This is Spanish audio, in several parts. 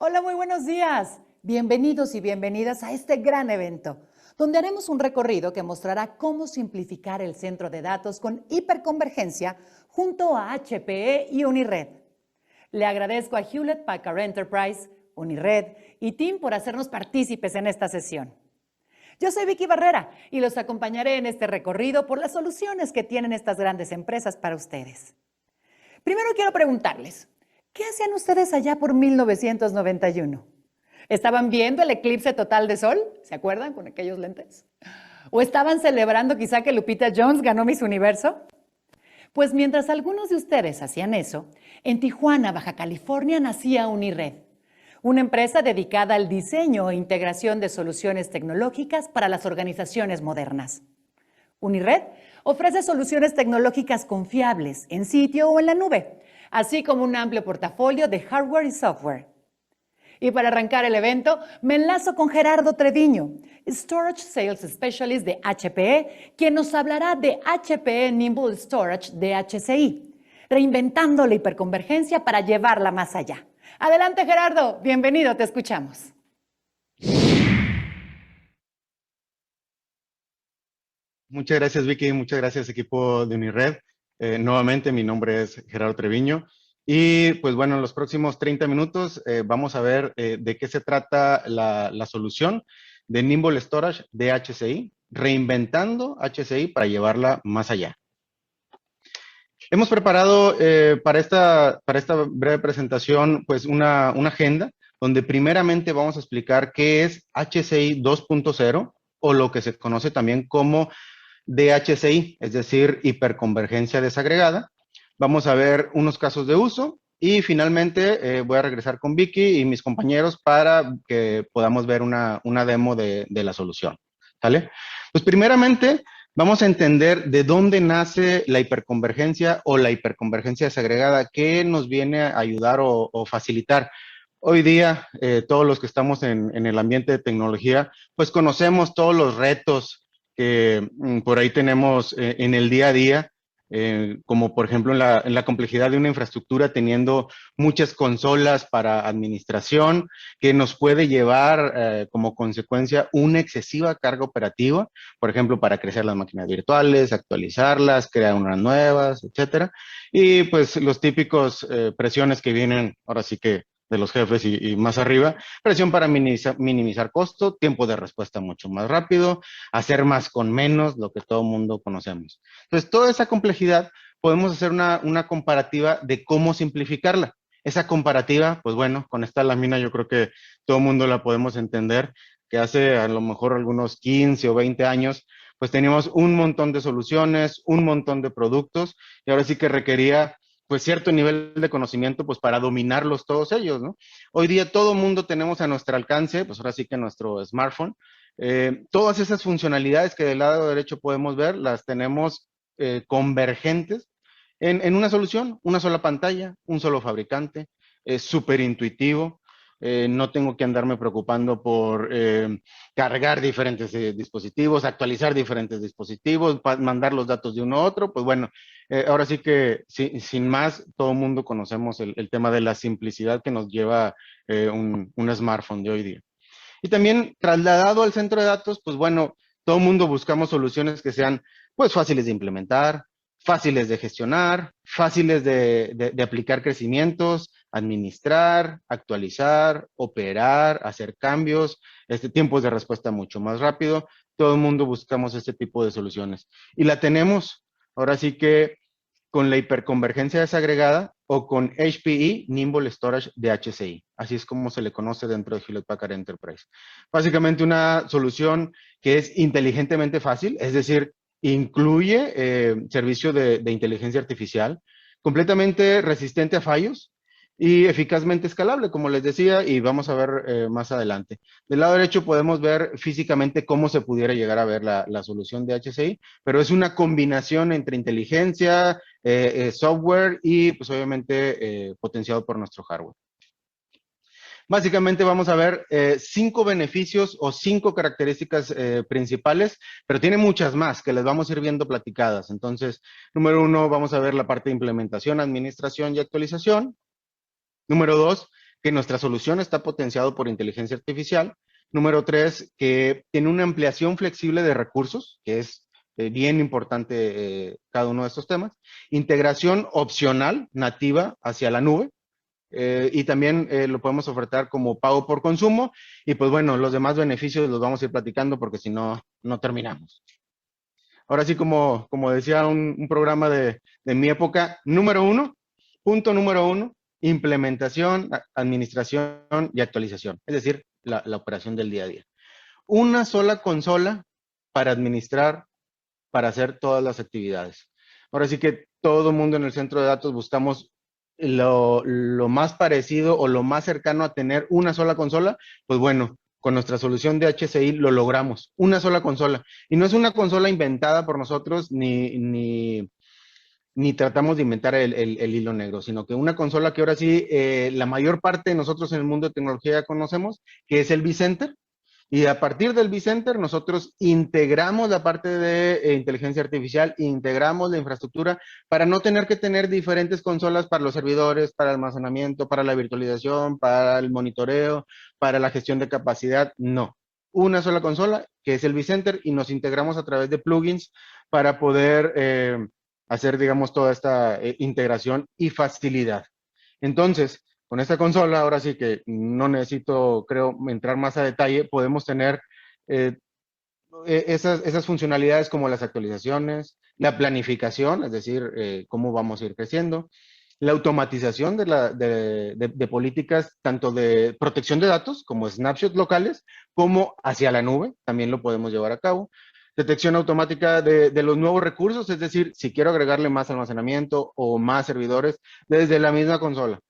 Hola, muy buenos días. Bienvenidos y bienvenidas a este gran evento, donde haremos un recorrido que mostrará cómo simplificar el centro de datos con hiperconvergencia junto a HPE y Unired. Le agradezco a Hewlett Packard Enterprise, Unired y Team por hacernos partícipes en esta sesión. Yo soy Vicky Barrera y los acompañaré en este recorrido por las soluciones que tienen estas grandes empresas para ustedes. Primero quiero preguntarles, ¿qué hacían ustedes allá por 1991? ¿Estaban viendo el eclipse total de sol? ¿Se acuerdan con aquellos lentes? ¿O estaban celebrando quizá que Lupita Jones ganó Miss Universo? Pues mientras algunos de ustedes hacían eso, en Tijuana, Baja California, nacía Unired, una empresa dedicada al diseño e integración de soluciones tecnológicas para las organizaciones modernas. Unired ofrece soluciones tecnológicas confiables en sitio o en la nube, así como un amplio portafolio de hardware y software. Y para arrancar el evento, me enlazo con Gerardo Treviño, Storage Sales Specialist de HPE, quien nos hablará de HPE Nimble Storage de HCI, reinventando la hiperconvergencia para llevarla más allá. Adelante, Gerardo, bienvenido, te escuchamos. Muchas gracias, Vicky. Muchas gracias, equipo de Unired. Nuevamente, mi nombre es Gerardo Treviño. Y pues bueno, en los próximos 30 minutos vamos a ver de qué se trata la solución de Nimble Storage de HCI, reinventando HCI para llevarla más allá. Hemos preparado para esta breve presentación pues una agenda donde primeramente vamos a explicar qué es HCI 2.0 o lo que se conoce también como DHCI, es decir, hiperconvergencia desagregada. Vamos a ver unos casos de uso y finalmente voy a regresar con Vicky y mis compañeros para que podamos ver una demo de la solución. ¿Sale? Pues primeramente vamos a entender de dónde nace la hiperconvergencia o la hiperconvergencia desagregada, qué nos viene a ayudar o facilitar. Hoy día, todos los que estamos en el ambiente de tecnología, pues conocemos todos los retos que por ahí tenemos en el día a día, como por ejemplo en la complejidad de una infraestructura teniendo muchas consolas para administración, que nos puede llevar como consecuencia una excesiva carga operativa, por ejemplo, para crecer las máquinas virtuales, actualizarlas, crear unas nuevas, etcétera. Y pues los típicos presiones que vienen ahora sí que de los jefes y más arriba, presión para minimizar costo, tiempo de respuesta mucho más rápido, hacer más con menos, lo que todo el mundo conocemos. Entonces, toda esa complejidad, podemos hacer una comparativa de cómo simplificarla. Esa comparativa, pues bueno, con esta lámina yo creo que todo el mundo la podemos entender, que hace a lo mejor algunos 15 o 20 años, pues teníamos un montón de soluciones, un montón de productos, y ahora sí que requería pues cierto nivel de conocimiento pues para dominarlos todos ellos, ¿no? Hoy día todo mundo tenemos a nuestro alcance, pues ahora sí que nuestro smartphone, todas esas funcionalidades que del lado derecho podemos ver, las tenemos convergentes en una solución, una sola pantalla, un solo fabricante, es súper intuitivo, no tengo que andarme preocupando por cargar diferentes dispositivos, actualizar diferentes dispositivos, mandar los datos de uno a otro, pues bueno, ahora sí que sin más, todo el mundo conocemos el tema de la simplicidad que nos lleva un smartphone de hoy día. Y también trasladado al centro de datos, pues bueno, todo el mundo buscamos soluciones que sean pues fáciles de implementar, fáciles de gestionar, fáciles de aplicar crecimientos, administrar, actualizar, operar, hacer cambios, tiempos de respuesta mucho más rápido. Todo el mundo buscamos este tipo de soluciones. Y la tenemos. Ahora sí que con la hiperconvergencia desagregada o con HPE Nimble Storage de HCI. Así es como se le conoce dentro de Hewlett Packard Enterprise. Básicamente una solución que es inteligentemente fácil, es decir, incluye servicio de inteligencia artificial, completamente resistente a fallos y eficazmente escalable, como les decía, y vamos a ver más adelante. Del lado derecho podemos ver físicamente cómo se pudiera llegar a ver la solución de HCI, pero es una combinación entre inteligencia, software y pues obviamente potenciado por nuestro hardware. Básicamente vamos a ver 5 beneficios o 5 características principales, pero tiene muchas más que les vamos a ir viendo platicadas. Entonces, número 1, vamos a ver la parte de implementación, administración y actualización. Número 2, que nuestra solución está potenciado por inteligencia artificial. Número 3, que tiene una ampliación flexible de recursos, que es bien importante cada uno de estos temas. Integración opcional, nativa, hacia la nube. Y también lo podemos ofertar como pago por consumo. Y pues bueno, los demás beneficios los vamos a ir platicando porque si no, no terminamos. Ahora sí, como decía un programa de mi época, punto número uno, implementación, administración y actualización. Es decir, la operación del día a día. Una sola consola para administrar, para hacer todas las actividades. Ahora sí que todo el mundo en el centro de datos buscamos lo más parecido o lo más cercano a tener una sola consola. Pues bueno, con nuestra solución de HCI lo logramos, una sola consola. Y no es una consola inventada por nosotros ni tratamos de inventar el hilo negro, sino que una consola que ahora sí la mayor parte de nosotros en el mundo de tecnología conocemos, que es el vCenter. Y a partir del vCenter nosotros integramos la parte de inteligencia artificial, integramos la infraestructura para no tener que tener diferentes consolas para los servidores, para el almacenamiento, para la virtualización, para el monitoreo, para la gestión de capacidad. No, una sola consola que es el vCenter y nos integramos a través de plugins para poder hacer, digamos, toda esta integración y facilidad. Entonces, con esta consola, ahora sí que no necesito, creo, entrar más a detalle, podemos tener esas funcionalidades como las actualizaciones, la planificación, es decir, cómo vamos a ir creciendo, la automatización de políticas tanto de protección de datos como snapshots locales, como hacia la nube, también lo podemos llevar a cabo. Detección automática de los nuevos recursos, es decir, si quiero agregarle más almacenamiento o más servidores desde la misma consola.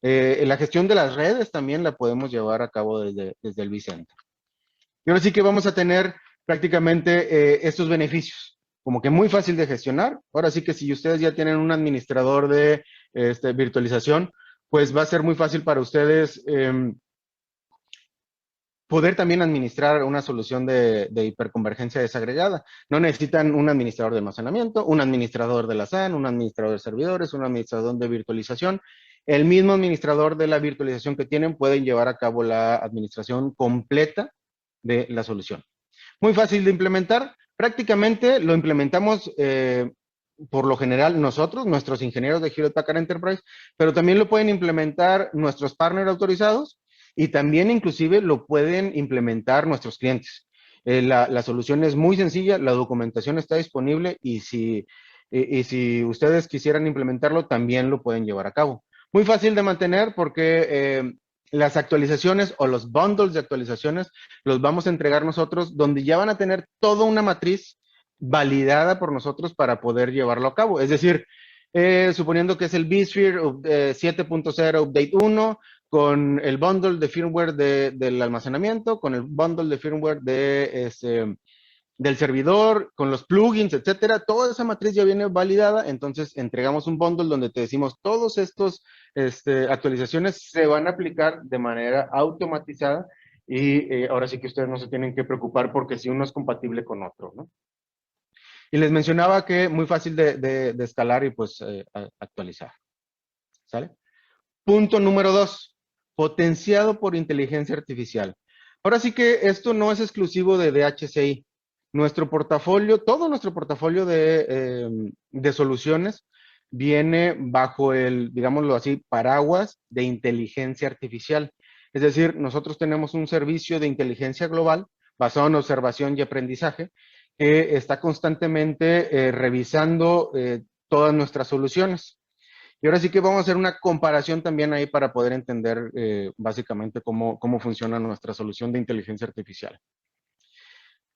La gestión de las redes también la podemos llevar a cabo desde el vCenter. Y ahora sí que vamos a tener prácticamente estos beneficios, como que muy fácil de gestionar. Ahora sí que si ustedes ya tienen un administrador de virtualización, pues va a ser muy fácil para ustedes poder también administrar una solución de hiperconvergencia desagregada. No necesitan un administrador de almacenamiento, un administrador de la SAN, un administrador de servidores, un administrador de virtualización. El mismo administrador de la virtualización que tienen pueden llevar a cabo la administración completa de la solución. Muy fácil de implementar. Prácticamente lo implementamos por lo general nosotros, nuestros ingenieros de Hewlett Packard Enterprise, pero también lo pueden implementar nuestros partners autorizados y también inclusive lo pueden implementar nuestros clientes. La solución es muy sencilla, la documentación está disponible y si ustedes quisieran implementarlo, también lo pueden llevar a cabo. Muy fácil de mantener porque las actualizaciones o los bundles de actualizaciones los vamos a entregar nosotros, donde ya van a tener toda una matriz validada por nosotros para poder llevarlo a cabo. Es decir, suponiendo que es el vSphere 7.0 Update 1, con el bundle de firmware del almacenamiento, con el bundle de firmware del servidor, con los plugins, etcétera. Toda esa matriz ya viene validada, entonces entregamos un bundle donde te decimos todos estos actualizaciones se van a aplicar de manera automatizada y ahora sí que ustedes no se tienen que preocupar porque si uno es compatible con otro, ¿no? Y les mencionaba que muy fácil de escalar y pues actualizar. ¿Sale? Punto número 2, potenciado por inteligencia artificial. Ahora sí que esto no es exclusivo de DHCI. Nuestro portafolio, todo nuestro portafolio de soluciones viene bajo el, digámoslo así, paraguas de inteligencia artificial. Es decir, nosotros tenemos un servicio de inteligencia global basado en observación y aprendizaje que está constantemente revisando todas nuestras soluciones. Y ahora sí que vamos a hacer una comparación también ahí para poder entender básicamente cómo funciona nuestra solución de inteligencia artificial.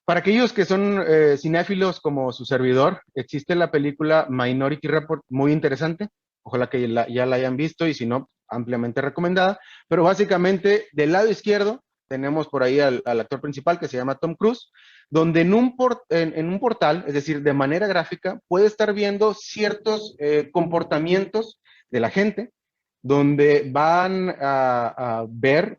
Para aquellos que son cinéfilos como su servidor, existe la película Minority Report, muy interesante. Ojalá que ya la hayan visto y si no, ampliamente recomendada. Pero básicamente, del lado izquierdo, tenemos por ahí al actor principal que se llama Tom Cruise, donde en un portal, es decir, de manera gráfica, puede estar viendo ciertos comportamientos de la gente, donde van a ver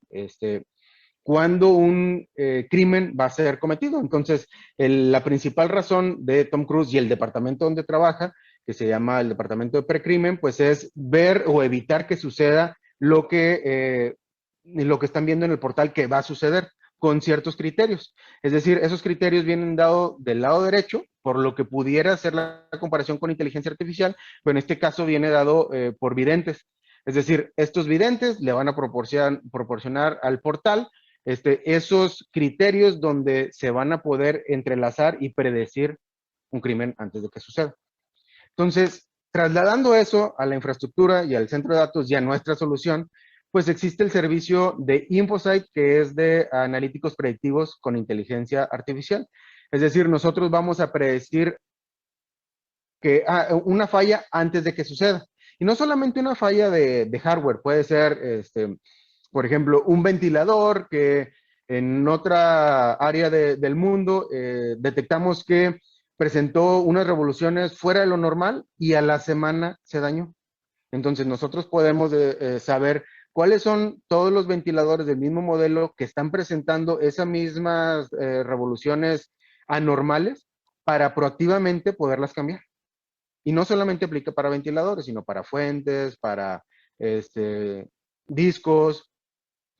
cuándo un crimen va a ser cometido. Entonces, la principal razón de Tom Cruise y el departamento donde trabaja, que se llama el departamento de precrimen, pues es ver o evitar que suceda lo que lo que están viendo en el portal que va a suceder con ciertos criterios. Es decir, esos criterios vienen dados del lado derecho, por lo que pudiera ser la comparación con inteligencia artificial, pero en este caso viene dado por videntes. Es decir, estos videntes le van a proporcionar al portal esos criterios donde se van a poder entrelazar y predecir un crimen antes de que suceda. Entonces, trasladando eso a la infraestructura y al centro de datos y a nuestra solución, pues existe el servicio de InfoSight, que es de analíticos predictivos con inteligencia artificial. Es decir, nosotros vamos a predecir que una falla antes de que suceda. Y no solamente una falla de hardware, puede ser, por ejemplo, un ventilador que en otra área del mundo detectamos que presentó unas revoluciones fuera de lo normal y a la semana se dañó. Entonces nosotros podemos saber cuáles son todos los ventiladores del mismo modelo que están presentando esas mismas revoluciones anormales para proactivamente poderlas cambiar. Y no solamente aplica para ventiladores, sino para fuentes, para discos,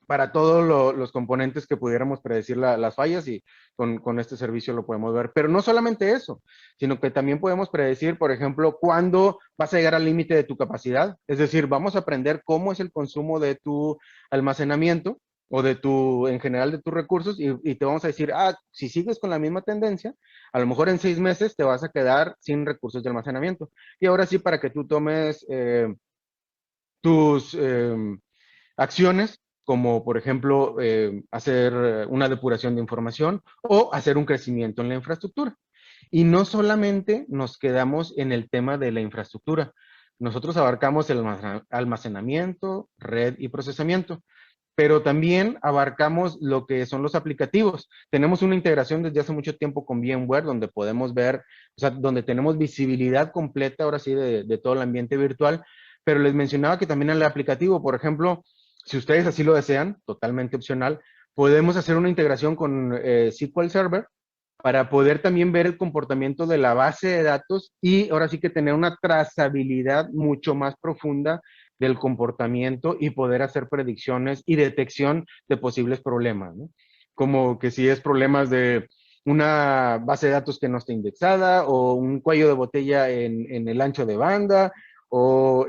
para todos los componentes que pudiéramos predecir las fallas, y con este servicio lo podemos ver. Pero no solamente eso, sino que también podemos predecir, por ejemplo, cuándo vas a llegar al límite de tu capacidad. Es decir, vamos a aprender cómo es el consumo de tu almacenamiento o en general de tus recursos, y te vamos a decir, si sigues con la misma tendencia, a lo mejor en 6 meses te vas a quedar sin recursos de almacenamiento. Y ahora sí, para que tú tomes tus acciones, como por ejemplo hacer una depuración de información o hacer un crecimiento en la infraestructura. Y no solamente nos quedamos en el tema de la infraestructura, nosotros abarcamos el almacenamiento, red y procesamiento, pero también abarcamos lo que son los aplicativos. Tenemos una integración desde hace mucho tiempo con VMware, donde podemos ver, o sea, donde tenemos visibilidad completa, ahora sí, de todo el ambiente virtual, pero les mencionaba que también el aplicativo, por ejemplo, si ustedes así lo desean, totalmente opcional, podemos hacer una integración con SQL Server para poder también ver el comportamiento de la base de datos y ahora sí que tener una trazabilidad mucho más profunda del comportamiento y poder hacer predicciones y detección de posibles problemas, ¿no? Como que si es problemas de una base de datos que no está indexada o un cuello de botella en el ancho de banda o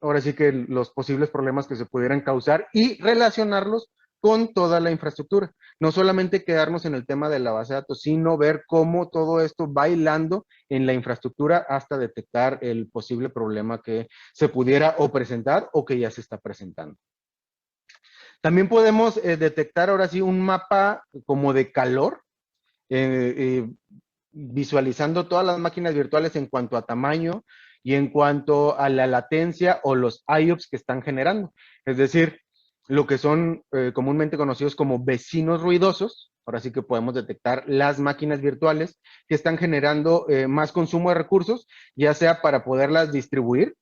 ahora sí que los posibles problemas que se pudieran causar y relacionarlos con toda la infraestructura. No solamente quedarnos en el tema de la base de datos, sino ver cómo todo esto va hilando en la infraestructura hasta detectar el posible problema que se pudiera o presentar o que ya se está presentando. También podemos detectar ahora sí un mapa como de calor, visualizando todas las máquinas virtuales en cuanto a tamaño y en cuanto a la latencia o los IOPS que están generando. Es decir, lo que son comúnmente conocidos como vecinos ruidosos. Ahora sí que podemos detectar las máquinas virtuales que están generando más consumo de recursos, ya sea para poderlas distribuir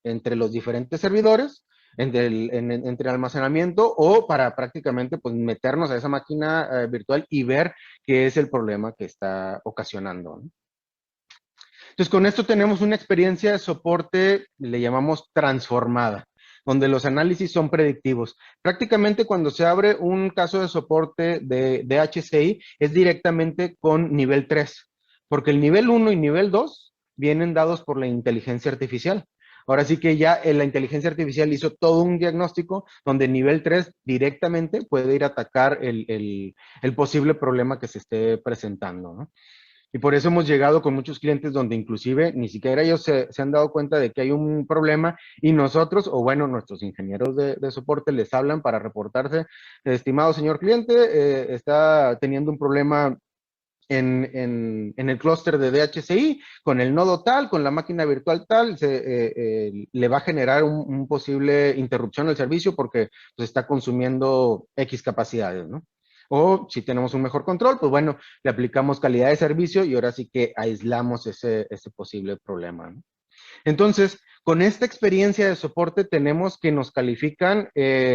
entre los diferentes servidores, entre el almacenamiento, o para prácticamente pues, meternos a esa máquina virtual y ver qué es el problema que está ocasionando, ¿no? Entonces, con esto tenemos una experiencia de soporte, le llamamos transformada, donde los análisis son predictivos. Prácticamente cuando se abre un caso de soporte de HCI es directamente con nivel 3, porque el nivel 1 y nivel 2 vienen dados por la inteligencia artificial. Ahora sí que ya la inteligencia artificial hizo todo un diagnóstico donde el nivel 3 directamente puede ir a atacar el posible problema que se esté presentando, ¿no? Y por eso hemos llegado con muchos clientes donde inclusive ni siquiera ellos se han dado cuenta de que hay un problema y nosotros, o bueno, nuestros ingenieros de soporte les hablan para reportarse, estimado señor cliente, está teniendo un problema en el clúster de DHCI, con el nodo tal, con la máquina virtual tal, le va a generar un posible interrupción al servicio porque pues, está consumiendo X capacidades, ¿no? O si tenemos un mejor control, pues bueno, le aplicamos calidad de servicio y ahora sí que aislamos ese posible problema, ¿no? Entonces, con esta experiencia de soporte tenemos que nos califican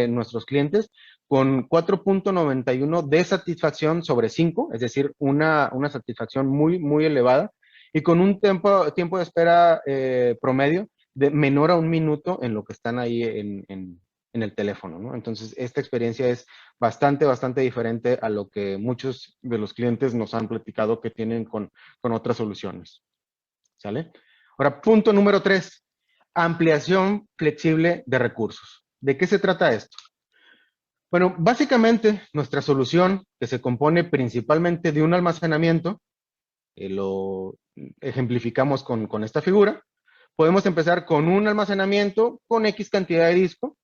nuestros clientes con 4.91 de satisfacción sobre 5, es decir, una satisfacción muy, muy elevada, y con un tiempo de espera promedio de menor a 1 minuto en lo que están ahí en en el teléfono, ¿no? Entonces, esta experiencia es bastante diferente a lo que muchos de los clientes nos han platicado que tienen con otras soluciones. ¿Sale? Ahora, punto número 3, ampliación flexible de recursos. ¿De qué se trata esto? Bueno, básicamente nuestra solución, que se compone principalmente de un almacenamiento, lo ejemplificamos con esta figura, podemos empezar con un almacenamiento con X cantidad de disco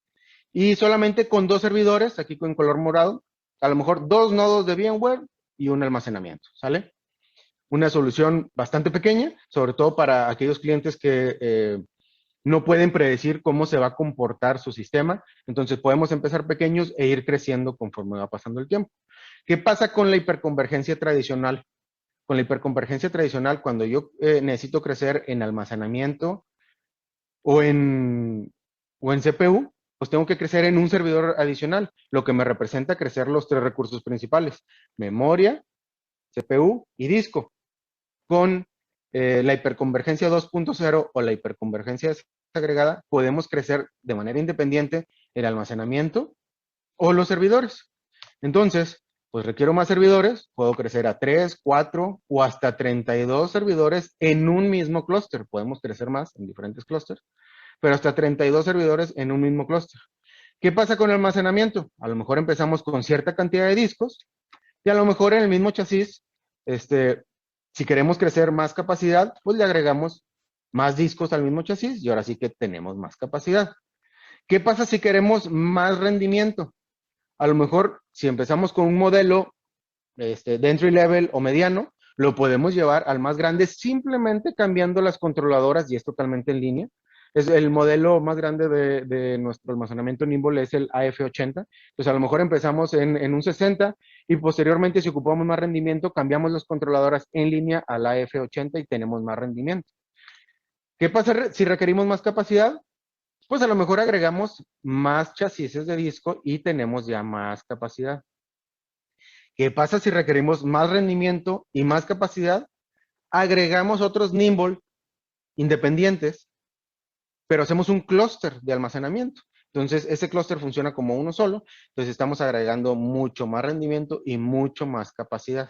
y solamente con 2 servidores, aquí con color morado, a lo mejor 2 nodos de VMware y un almacenamiento, ¿sale? Una solución bastante pequeña, sobre todo para aquellos clientes que no pueden predecir cómo se va a comportar su sistema. Entonces podemos empezar pequeños e ir creciendo conforme va pasando el tiempo. ¿Qué pasa con la hiperconvergencia tradicional? Con la hiperconvergencia tradicional, cuando yo necesito crecer en almacenamiento o en, o en CPU, pues tengo que crecer en un servidor adicional, lo que me representa crecer los 3 recursos principales: memoria, CPU y disco. Con la hiperconvergencia 2.0 o la hiperconvergencia desagregada, podemos crecer de manera independiente el almacenamiento o los servidores. Entonces, pues requiero más servidores, puedo crecer a 3, 4 o hasta 32 servidores en un mismo clúster. Podemos crecer más en diferentes clústeres, pero hasta 32 servidores en un mismo clúster. ¿Qué pasa con el almacenamiento? A lo mejor empezamos con cierta cantidad de discos y a lo mejor en el mismo chasis, si queremos crecer más capacidad, pues le agregamos más discos al mismo chasis y ahora sí que tenemos más capacidad. ¿Qué pasa si queremos más rendimiento? A lo mejor si empezamos con un modelo de entry level o mediano, lo podemos llevar al más grande simplemente cambiando las controladoras y es totalmente en línea. Es el modelo más grande de nuestro almacenamiento Nimble es el AF80. Pues a lo mejor empezamos en un 60 y posteriormente si ocupamos más rendimiento, cambiamos las controladoras en línea al AF80 y tenemos más rendimiento. ¿Qué pasa si requerimos más capacidad? Pues a lo mejor agregamos más chasis de disco y tenemos ya más capacidad. ¿Qué pasa si requerimos más rendimiento y más capacidad? Agregamos otros Nimble independientes, pero hacemos un clúster de almacenamiento. Entonces, ese clúster funciona como uno solo. Entonces, estamos agregando mucho más rendimiento y mucho más capacidad.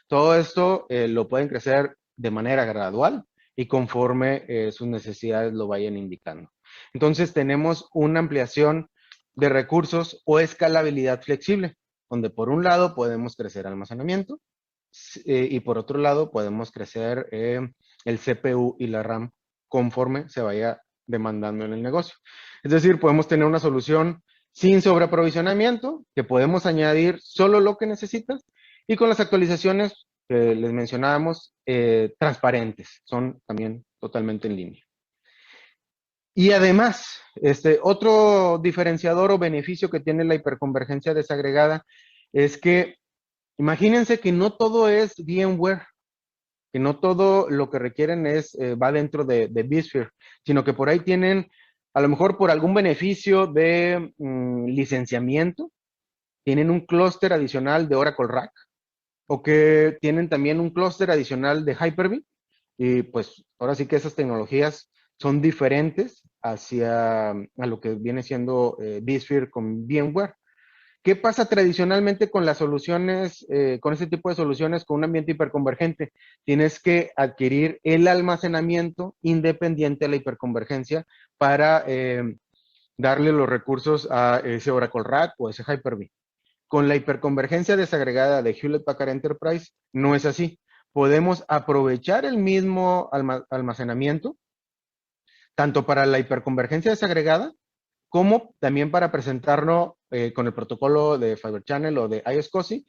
Todo esto lo pueden crecer de manera gradual y conforme sus necesidades lo vayan indicando. Entonces, tenemos una ampliación de recursos o escalabilidad flexible, donde por un lado podemos crecer almacenamiento y por otro lado podemos crecer el CPU y la RAM conforme se vaya demandando en el negocio. Es decir, podemos tener una solución sin sobreaprovisionamiento, que podemos añadir solo lo que necesitas y con las actualizaciones que les mencionábamos, transparentes, son también totalmente en línea. Y además, otro diferenciador o beneficio que tiene la hiperconvergencia desagregada es que imagínense que no todo es VMware, que no todo lo que requieren va dentro de vSphere, sino que por ahí tienen, a lo mejor por algún beneficio de licenciamiento, tienen un clúster adicional de Oracle RAC, o que tienen también un clúster adicional de Hyper-V, y pues ahora sí que esas tecnologías son diferentes hacia a lo que viene siendo vSphere con VMware. ¿Qué pasa tradicionalmente con las soluciones, con este tipo de soluciones con un ambiente hiperconvergente? Tienes que adquirir el almacenamiento independiente a la hiperconvergencia para darle los recursos a ese Oracle RAC o ese Hyper-V. Con la hiperconvergencia desagregada de Hewlett Packard Enterprise no es así. Podemos aprovechar el mismo almacenamiento, tanto para la hiperconvergencia desagregada, como también para presentarlo con el protocolo de Fibre Channel o de iSCSI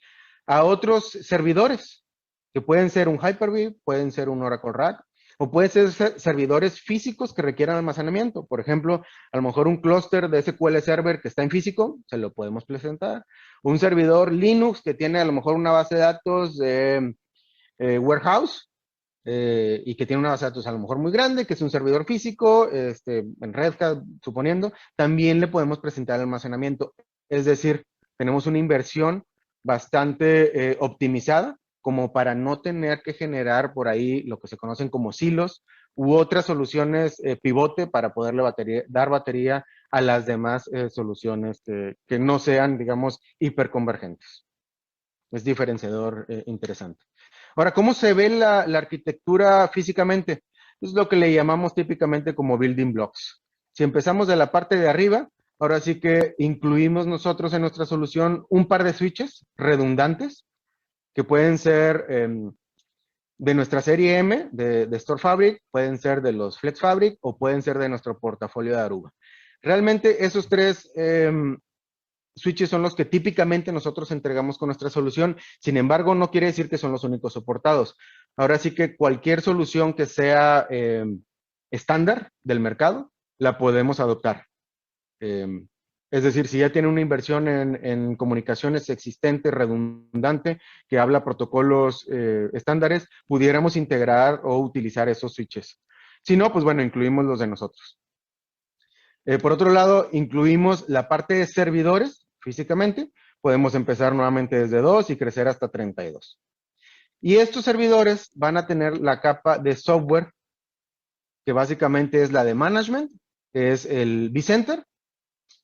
a otros servidores, que pueden ser un Hyper-V, pueden ser un Oracle RAC, o pueden ser servidores físicos que requieran almacenamiento. Por ejemplo, a lo mejor un clúster de SQL Server que está en físico, se lo podemos presentar. Un servidor Linux que tiene a lo mejor una base de datos de warehouse, y que tiene una base de datos a lo mejor muy grande, que es un servidor físico, en Red Hat, suponiendo, también le podemos presentar el almacenamiento. Es decir, tenemos una inversión bastante optimizada como para no tener que generar por ahí lo que se conocen como silos u otras soluciones pivote para poderle dar batería a las demás soluciones que no sean, digamos, hiperconvergentes. Es diferenciador interesante. Ahora, ¿cómo se ve la arquitectura físicamente? Es lo que le llamamos típicamente como building blocks. Si empezamos de la parte de arriba, ahora sí que incluimos nosotros en nuestra solución un par de switches redundantes que pueden ser de nuestra serie M, de Store Fabric, pueden ser de los Flex Fabric o pueden ser de nuestro portafolio de Aruba. Realmente esos tres switches son los que típicamente nosotros entregamos con nuestra solución. Sin embargo, no quiere decir que son los únicos soportados. Ahora sí que cualquier solución que sea estándar del mercado, la podemos adoptar. Es decir, si ya tiene una inversión en comunicaciones existente, redundante, que habla protocolos estándares, pudiéramos integrar o utilizar esos switches. Si no, pues bueno, incluimos los de nosotros. Por otro lado, incluimos la parte de servidores físicamente. Podemos empezar nuevamente desde 2 y crecer hasta 32. Y estos servidores van a tener la capa de software, que básicamente es la de management, que es el vCenter,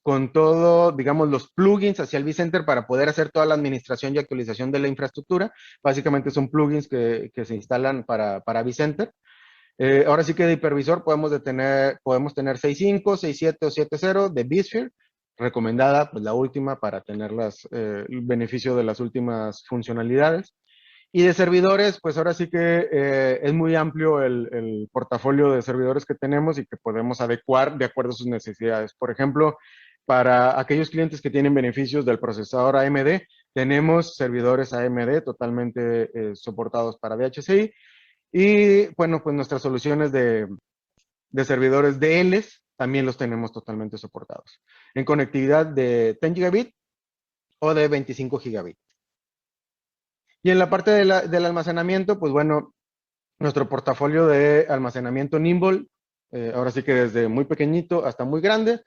con todo, digamos, los plugins hacia el vCenter para poder hacer toda la administración y actualización de la infraestructura. Básicamente son plugins que se instalan para vCenter. Ahora sí que de hipervisor podemos tener 6.5, 6.7 o 7.0 de vSphere, recomendada, pues la última para tener el beneficio de las últimas funcionalidades. Y de servidores, pues ahora sí que es muy amplio el portafolio de servidores que tenemos y que podemos adecuar de acuerdo a sus necesidades. Por ejemplo, para aquellos clientes que tienen beneficios del procesador AMD, tenemos servidores AMD totalmente soportados para DHCI. Y bueno, pues nuestras soluciones de servidores DLs también los tenemos totalmente soportados. En conectividad de 10 gigabit o de 25 gigabit. Y en la parte del almacenamiento, pues bueno, nuestro portafolio de almacenamiento Nimble, ahora sí que desde muy pequeñito hasta muy grande,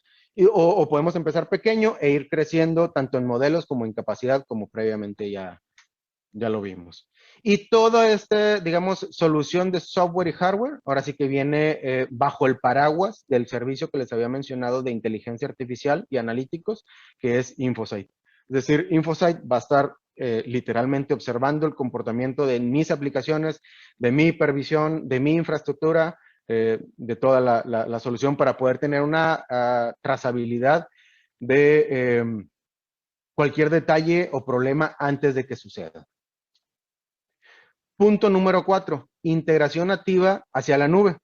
o podemos empezar pequeño e ir creciendo tanto en modelos como en capacidad, como previamente ya lo vimos. Y toda esta, digamos, solución de software y hardware, ahora sí que viene bajo el paraguas del servicio que les había mencionado de inteligencia artificial y analíticos, que es Infosight. Es decir, Infosight va a estar literalmente observando el comportamiento de mis aplicaciones, de mi hipervisión, de mi infraestructura, de toda la solución para poder tener una trazabilidad de cualquier detalle o problema antes de que suceda. Punto número 4, integración nativa hacia la nube.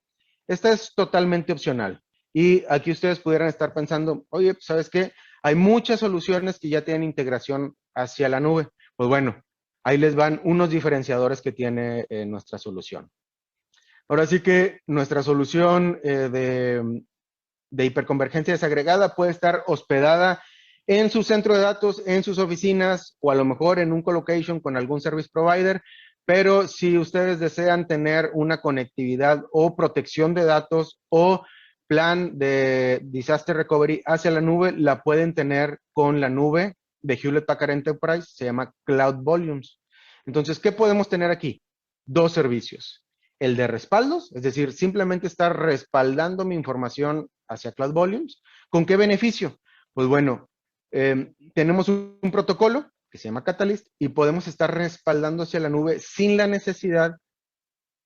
Esta es totalmente opcional. Y aquí ustedes pudieran estar pensando, oye, pues, ¿sabes qué? Hay muchas soluciones que ya tienen integración hacia la nube. Pues bueno, ahí les van unos diferenciadores que tiene nuestra solución. Ahora sí que nuestra solución de hiperconvergencia desagregada puede estar hospedada en su centro de datos, en sus oficinas o a lo mejor en un colocation con algún service provider. Pero si ustedes desean tener una conectividad o protección de datos o plan de disaster recovery hacia la nube, la pueden tener con la nube de Hewlett Packard Enterprise, se llama Cloud Volumes. Entonces, ¿qué podemos tener aquí? Dos servicios. El de respaldos, es decir, simplemente estar respaldando mi información hacia Cloud Volumes. ¿Con qué beneficio? Pues bueno, tenemos un protocolo que se llama Catalyst y podemos estar respaldando hacia la nube sin la necesidad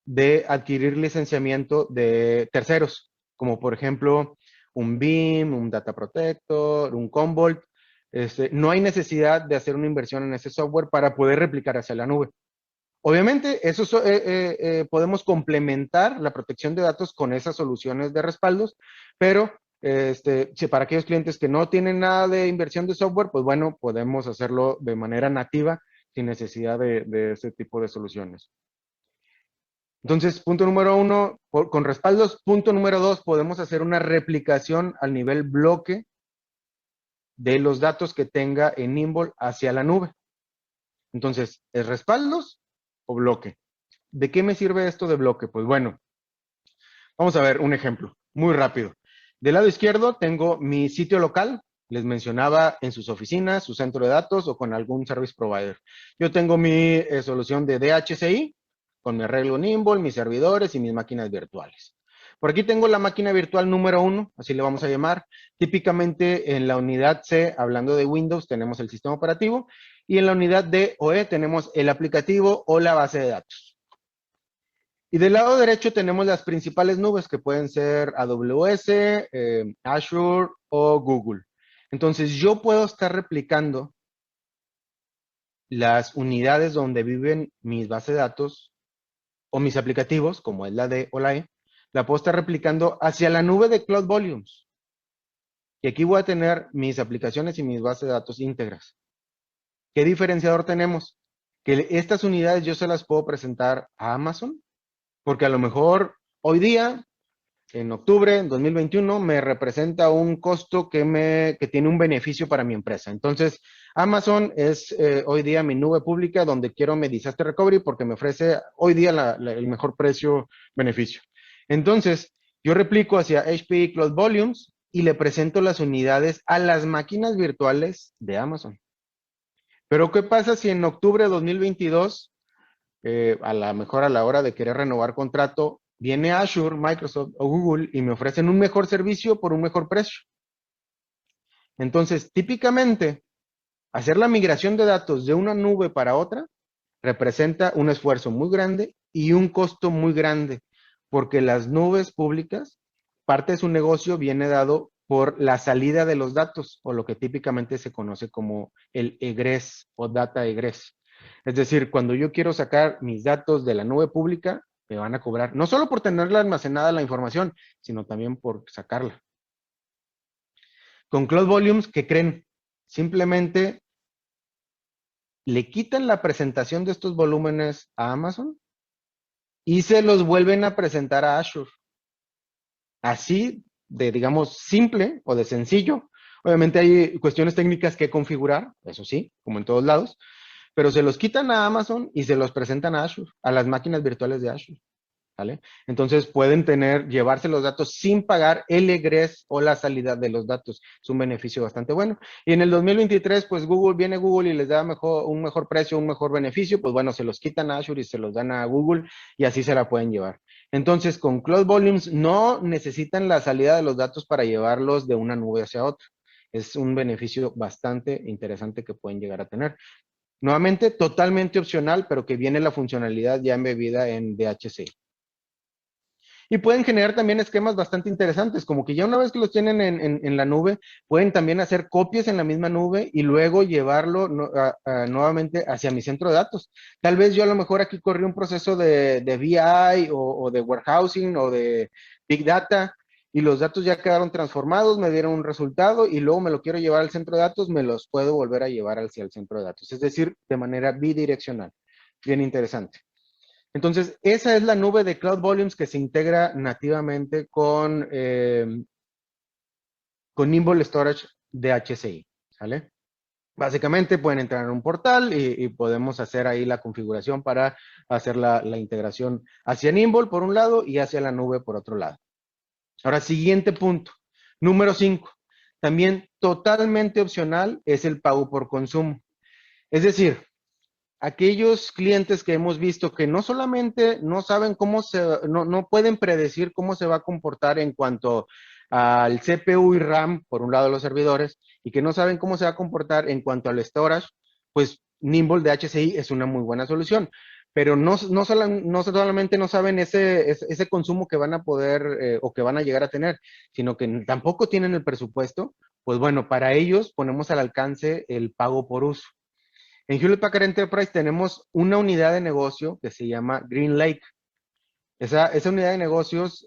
de adquirir licenciamiento de terceros, como por ejemplo un Veeam, un Data Protector, un Commvault. No hay necesidad de hacer una inversión en ese software para poder replicar hacia la nube. Obviamente, podemos complementar la protección de datos con esas soluciones de respaldos, pero si para aquellos clientes que no tienen nada de inversión de software, pues bueno, podemos hacerlo de manera nativa sin necesidad de ese tipo de soluciones. Entonces, punto número 1, con respaldos. Punto número 2, podemos hacer una replicación al nivel bloque de los datos que tenga en Nimble hacia la nube. Entonces, ¿es respaldos o bloque? ¿De qué me sirve esto de bloque? Pues bueno, vamos a ver un ejemplo muy rápido. Del lado izquierdo tengo mi sitio local les mencionaba, en sus oficinas, su centro de datos o con algún service provider. Yo tengo mi solución de DHCI con mi arreglo Nimble, mis servidores y mis máquinas virtuales. Por aquí tengo la máquina virtual número 1, así le vamos a llamar. Típicamente en la unidad C, hablando de Windows, tenemos el sistema operativo y en la unidad D o E tenemos el aplicativo o la base de datos. Y del lado derecho tenemos las principales nubes que pueden ser AWS, Azure o Google. Entonces yo puedo estar replicando las unidades donde viven mis bases de datos o mis aplicativos, como es la D o la E, la puedo estar replicando hacia la nube de Cloud Volumes. Y aquí voy a tener mis aplicaciones y mis bases de datos íntegras. ¿Qué diferenciador tenemos? Que estas unidades yo se las puedo presentar a Amazon, porque a lo mejor hoy día, en octubre de 2021, me representa un costo que tiene un beneficio para mi empresa. Entonces, Amazon es hoy día mi nube pública donde quiero mi disaster recovery porque me ofrece hoy día el mejor precio-beneficio. Entonces, yo replico hacia HPE Cloud Volumes y le presento las unidades a las máquinas virtuales de Amazon. Pero, ¿qué pasa si en octubre de 2022, a lo mejor a la hora de querer renovar contrato, viene Azure, Microsoft o Google y me ofrecen un mejor servicio por un mejor precio? Entonces, típicamente, hacer la migración de datos de una nube para otra representa un esfuerzo muy grande y un costo muy grande, porque las nubes públicas, parte de su negocio viene dado por la salida de los datos, o lo que típicamente se conoce como el egress o data egress. Es decir, cuando yo quiero sacar mis datos de la nube pública, me van a cobrar, no solo por tenerla almacenada la información, sino también por sacarla. Con Cloud Volumes, ¿qué creen? Simplemente le quitan la presentación de estos volúmenes a Amazon y se los vuelven a presentar a Azure. Así de, digamos, simple o de sencillo. Obviamente hay cuestiones técnicas que configurar, eso sí, como en todos lados, pero se los quitan a Amazon y se los presentan a Azure, a las máquinas virtuales de Azure. ¿Vale? Entonces pueden llevarse los datos sin pagar el egress o la salida de los datos. Es un beneficio bastante bueno. Y en el 2023, pues viene Google y les da un mejor precio, un mejor beneficio, pues bueno, se los quitan a Azure y se los dan a Google y así se la pueden llevar. Entonces, con Cloud Volumes no necesitan la salida de los datos para llevarlos de una nube hacia otra. Es un beneficio bastante interesante que pueden llegar a tener. Nuevamente, totalmente opcional, pero que viene la funcionalidad ya embebida en DHCI. Y pueden generar también esquemas bastante interesantes, como que ya una vez que los tienen en la nube, pueden también hacer copias en la misma nube y luego llevarlo nuevamente hacia mi centro de datos. Tal vez yo a lo mejor aquí corrí un proceso de BI o de warehousing o de Big Data y los datos ya quedaron transformados, me dieron un resultado y luego me lo quiero llevar al centro de datos, me los puedo volver a llevar hacia el centro de datos. Es decir, de manera bidireccional. Bien interesante. Entonces, esa es la nube de Cloud Volumes que se integra nativamente con Nimble Storage DHCI, ¿sale? Básicamente pueden entrar en un portal y podemos hacer ahí la configuración para hacer la integración hacia Nimble por un lado y hacia la nube por otro lado. Ahora, siguiente punto, número 5. También totalmente opcional es el pago por consumo. Es decir, aquellos clientes que hemos visto que no solamente no saben no pueden predecir cómo se va a comportar en cuanto al CPU y RAM, por un lado de los servidores, y que no saben cómo se va a comportar en cuanto al storage, pues Nimble DHCI es una muy buena solución. Pero no solamente no saben ese consumo que van a poder o que van a llegar a tener, sino que tampoco tienen el presupuesto, pues bueno, para ellos ponemos al alcance el pago por uso. En Hewlett Packard Enterprise tenemos una unidad de negocio que se llama GreenLake. Esa unidad de negocios,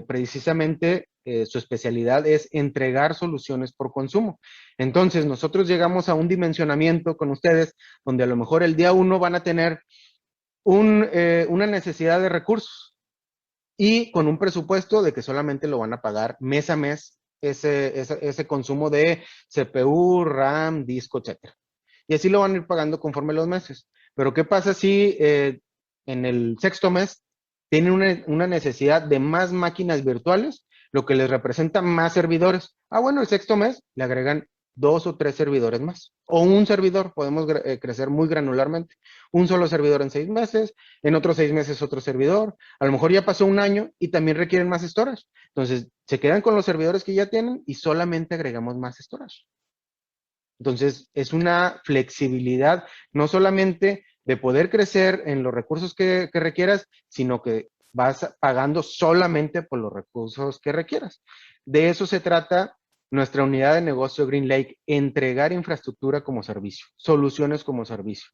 precisamente, su especialidad es entregar soluciones por consumo. Entonces, nosotros llegamos a un dimensionamiento con ustedes, donde a lo mejor el día 1 van a tener una necesidad de recursos y con un presupuesto de que solamente lo van a pagar mes a mes ese consumo de CPU, RAM, disco, etcétera. Y así lo van a ir pagando conforme los meses. Pero ¿qué pasa si en el sexto mes tienen una necesidad de más máquinas virtuales, lo que les representa más servidores. Ah, bueno, el sexto mes le agregan 2 o 3 servidores más. O un servidor, podemos crecer muy granularmente. Un solo servidor en 6 meses, en otros 6 meses otro servidor. A lo mejor ya pasó un año y también requieren más storage. Entonces, se quedan con los servidores que ya tienen y solamente agregamos más storage. Entonces, es una flexibilidad, no solamente de poder crecer en los recursos que requieras, sino que vas pagando solamente por los recursos que requieras. De eso se trata nuestra unidad de negocio GreenLake, entregar infraestructura como servicio, soluciones como servicio.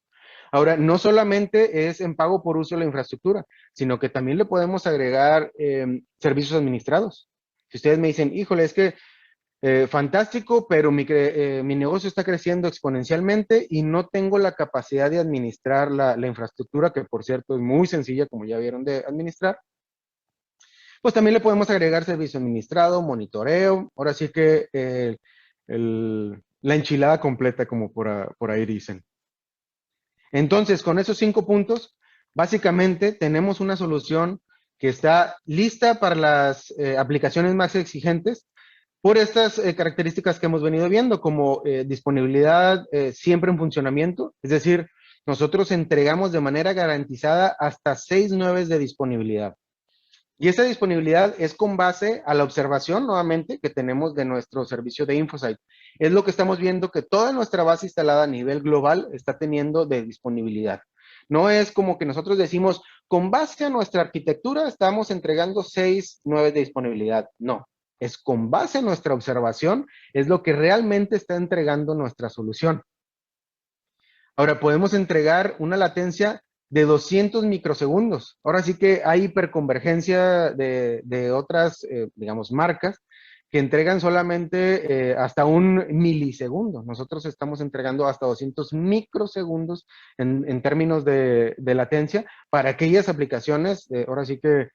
Ahora, no solamente es en pago por uso de la infraestructura, sino que también le podemos agregar servicios administrados. Si ustedes me dicen, híjole, es que fantástico, pero mi negocio está creciendo exponencialmente y no tengo la capacidad de administrar la infraestructura, que por cierto es muy sencilla, como ya vieron, de administrar. Pues también le podemos agregar servicio administrado, monitoreo, ahora sí que la enchilada completa, como por ahí dicen. Entonces, con esos 5 puntos, básicamente tenemos una solución que está lista para las aplicaciones más exigentes, por estas características que hemos venido viendo, como disponibilidad siempre en funcionamiento, es decir, nosotros entregamos de manera garantizada hasta 6 9 de disponibilidad. Y esa disponibilidad es con base a la observación, nuevamente, que tenemos de nuestro servicio de InfoSight. Es lo que estamos viendo que toda nuestra base instalada a nivel global está teniendo de disponibilidad. No es como que nosotros decimos, con base a nuestra arquitectura estamos entregando 6 9 de disponibilidad. No, es con base a nuestra observación, es lo que realmente está entregando nuestra solución. Ahora, podemos entregar una latencia de 200 microsegundos. Ahora sí que hay hiperconvergencia de otras, digamos, marcas que entregan solamente hasta un milisegundo. Nosotros estamos entregando hasta 200 microsegundos en términos de latencia para aquellas aplicaciones, ahora sí que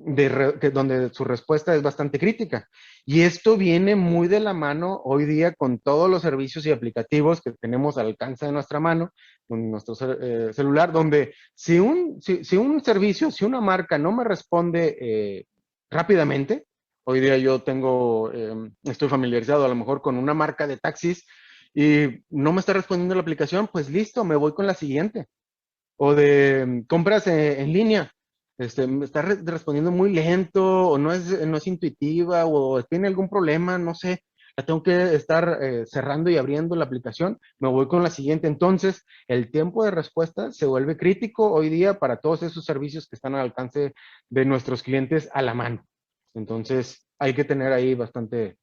donde su respuesta es bastante crítica. Y esto viene muy de la mano hoy día con todos los servicios y aplicativos que tenemos al alcance de nuestra mano, con nuestro celular, donde si un servicio, si una marca no me responde rápidamente, hoy día yo estoy familiarizado a lo mejor con una marca de taxis y no me está respondiendo la aplicación, pues listo, me voy con la siguiente. O de compras en línea. Me está respondiendo muy lento, o no es intuitiva, o tiene algún problema, no sé. La tengo que estar cerrando y abriendo la aplicación. Me voy con la siguiente. Entonces, el tiempo de respuesta se vuelve crítico hoy día para todos esos servicios que están al alcance de nuestros clientes a la mano. Entonces, hay que tener ahí bastante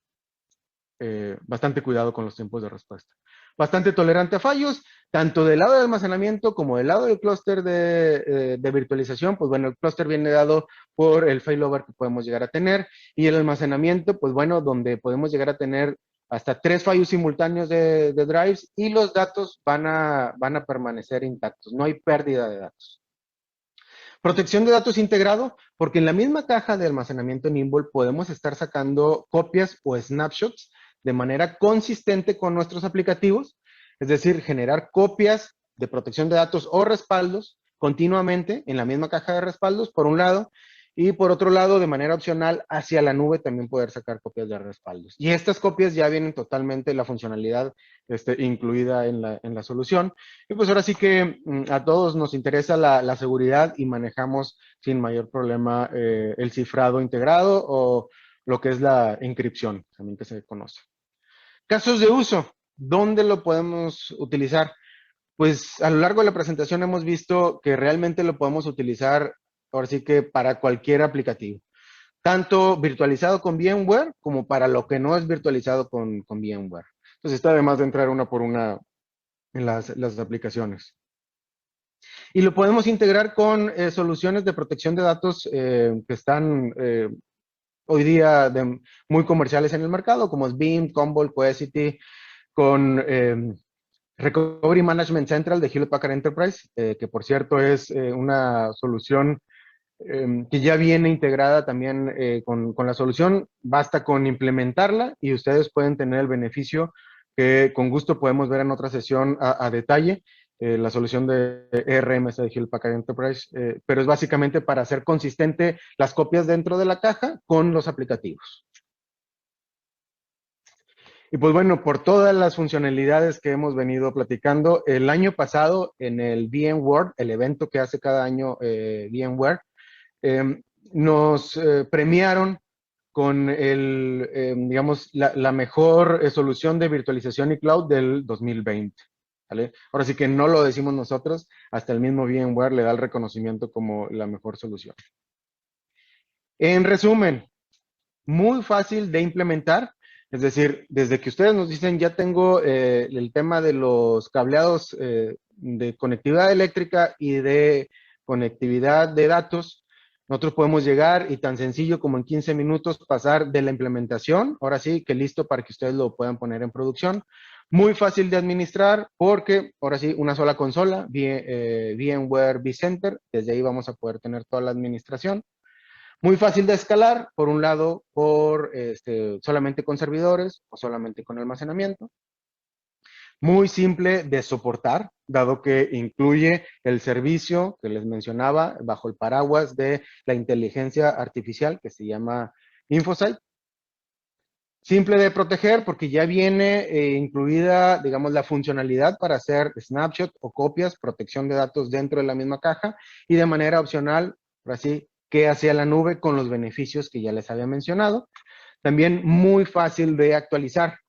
cuidado con los tiempos de respuesta. Bastante tolerante a fallos, tanto del lado de almacenamiento como del lado del clúster de virtualización. Pues bueno, el clúster viene dado por el failover que podemos llegar a tener, y el almacenamiento, pues bueno, donde podemos llegar a tener hasta 3 fallos simultáneos de drives, y los datos van a permanecer intactos, no hay pérdida de datos. Protección de datos integrado, porque en la misma caja de almacenamiento Nimble podemos estar sacando copias o snapshots de manera consistente con nuestros aplicativos, es decir, generar copias de protección de datos o respaldos continuamente en la misma caja de respaldos, por un lado, y por otro lado, de manera opcional, hacia la nube también poder sacar copias de respaldos. Y estas copias ya vienen totalmente la funcionalidad incluida en la solución. Y pues ahora sí que a todos nos interesa la seguridad y manejamos sin mayor problema el cifrado integrado o lo que es la encripción, también que se conoce. Casos de uso, ¿dónde lo podemos utilizar? Pues a lo largo de la presentación hemos visto que realmente lo podemos utilizar, ahora sí que para cualquier aplicativo, tanto virtualizado con VMware como para lo que no es virtualizado con VMware. Entonces está además de entrar una por una en las aplicaciones. Y lo podemos integrar con soluciones de protección de datos que están hoy día muy comerciales en el mercado, como es Veeam, Commvault, Cohesity, con Recovery Management Central de Hewlett Packard Enterprise, que por cierto es una solución que ya viene integrada también con la solución. Basta con implementarla y ustedes pueden tener el beneficio que con gusto podemos ver en otra sesión a detalle, la solución de ERMS de Hewlett Packard Enterprise, pero es básicamente para hacer consistente las copias dentro de la caja con los aplicativos. Y pues bueno, por todas las funcionalidades que hemos venido platicando, el año pasado en el VMworld, el evento que hace cada año VMware, nos premiaron con digamos, la mejor solución de virtualización y cloud del 2020. ¿Vale? Ahora sí que no lo decimos nosotros, hasta el mismo VMware le da el reconocimiento como la mejor solución. En resumen, muy fácil de implementar, es decir, desde que ustedes nos dicen ya tengo el tema de los cableados de conectividad eléctrica y de conectividad de datos, nosotros podemos llegar y tan sencillo como en 15 minutos pasar de la implementación, ahora sí que listo para que ustedes lo puedan poner en producción. Muy fácil de administrar porque, ahora sí, una sola consola, VMware vCenter, desde ahí vamos a poder tener toda la administración. Muy fácil de escalar, por un lado, solamente con servidores o solamente con almacenamiento. Muy simple de soportar, dado que incluye el servicio que les mencionaba bajo el paraguas de la inteligencia artificial que se llama InfoSight. Simple de proteger porque ya viene incluida, digamos, la funcionalidad para hacer snapshot o copias, protección de datos dentro de la misma caja y de manera opcional, por así, que hacia la nube con los beneficios que ya les había mencionado. También muy fácil de actualizar.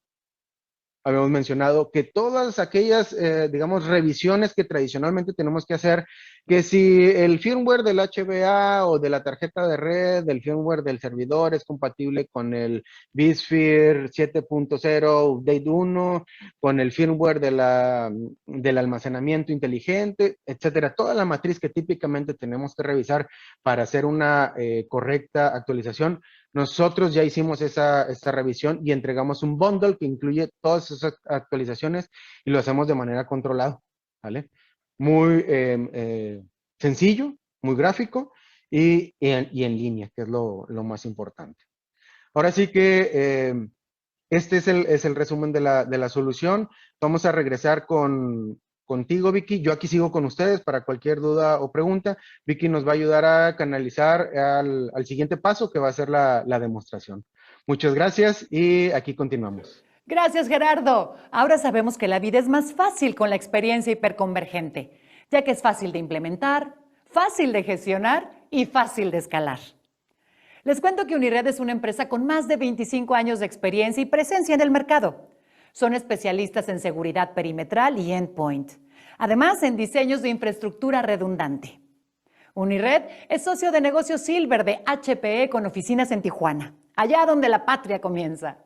Habíamos mencionado que todas aquellas, digamos, revisiones que tradicionalmente tenemos que hacer, que si el firmware del HBA o de la tarjeta de red, del firmware del servidor es compatible con el vSphere 7.0 Update 1, con el firmware del almacenamiento inteligente, etcétera. Toda la matriz que típicamente tenemos que revisar para hacer una correcta actualización. Nosotros ya hicimos esta revisión y entregamos un bundle que incluye todas esas actualizaciones y lo hacemos de manera controlada, ¿vale? Muy sencillo, muy gráfico y en línea, que es lo más importante. Ahora sí que este es el resumen de la solución. Vamos a regresar contigo, Vicky. Yo aquí sigo con ustedes para cualquier duda o pregunta. Vicky nos va a ayudar a canalizar al siguiente paso, que va a ser la demostración. Muchas gracias y aquí continuamos. Gracias, Gerardo. Ahora sabemos que la vida es más fácil con la experiencia hiperconvergente, ya que es fácil de implementar, fácil de gestionar y fácil de escalar. Les cuento que Unired es una empresa con más de 25 años de experiencia y presencia en el mercado. Son especialistas en seguridad perimetral y endpoint, además en diseños de infraestructura redundante. Unired es socio de negocios Silver de HPE con oficinas en Tijuana, allá donde la patria comienza.